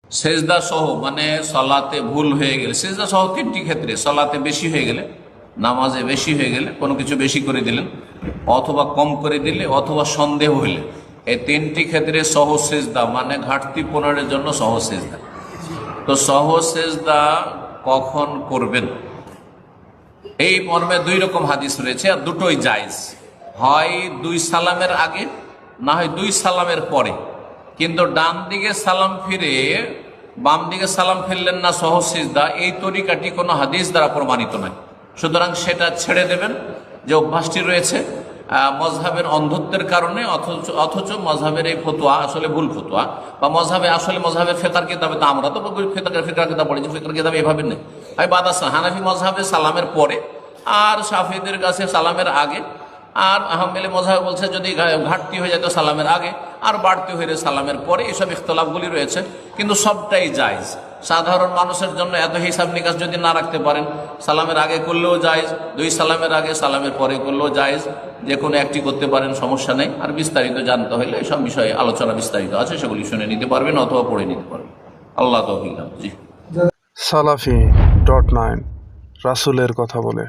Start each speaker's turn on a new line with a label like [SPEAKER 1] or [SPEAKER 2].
[SPEAKER 1] সেজদা সহ মানে সলাতে ভুল হয়ে গেলে, সেজদা সহ তিনটি ক্ষেত্রে, সলাতে বেশি হয়ে গেলে, নামাজে বেশি হয়ে গেলে, কোনো কিছু বেশি করে দিলেন অথবা কম করে দিলে অথবা সন্দেহ হইলে, এই তিনটি ক্ষেত্রে সহজ সেজদা মানে ঘাটতি পূরণের জন্য সহজ সেজদা। তো সহজ সেজদা কখন করবেন এই মর্মে দুই রকম হাদিস রয়েছে, আর দুটোই জায়েজ। হয় দুই সালামের আগে, না হয় দুই সালামের পরে। কিন্তু ডান দিকে সালাম ফিরে বাম দিকে সালাম ফিরলেন না সহজ সিজদা, এই তরিকাটি কোনো হাদিস দ্বারা প্রমাণিত নয়। সুতরাং সেটা ছেড়ে দেবেন, যে অভ্যাসটি রয়েছে মজহাবের অন্ধত্বের কারণে, অথচ মজহাবের এই ফতোয়া আসলে ভুল ফতোয়া, বা মজহাবে আসলে মজহাবের ফিকার কিতাবে, তো আমরা তো ফিকার কিতাব পড়েছি, ফিকার কিতাব এভাবে নেই। হয় বাদাসা হানাফি মজহাবে সালামের পরে, আর শাফিদের কাছে সালামের আগে, আর আহমেলে মজহাব বলছে যদি ঘাটতি হয়ে যায় তো সালামের আগে, আর বাড়তি হয়ে যায় সালামের পরে। এসব ইখতলাফগুলি রয়েছে, কিন্তু সবটাই জায়েজ। সাধারণ মানুষের জন্য এত হিসাব নিকাশ যদি না রাখতে পারেন, সালামের আগে করলেও জায়েজ, দুই সালামের আগে সালামের পরে করলেও জায়েজ, যে কোনো একটি করতে পারেন, সমস্যা নেই। আর বিস্তারিত জানতে হলে এসব বিষয়ে আলোচনা বিস্তারিত আছে, সেগুলি শুনে নিতে পারবেন অথবা পড়ে নিতে পারবেন। আল্লাহ তৌফিক। জি।
[SPEAKER 2] Salafi.9 রাসূলের কথা বলে।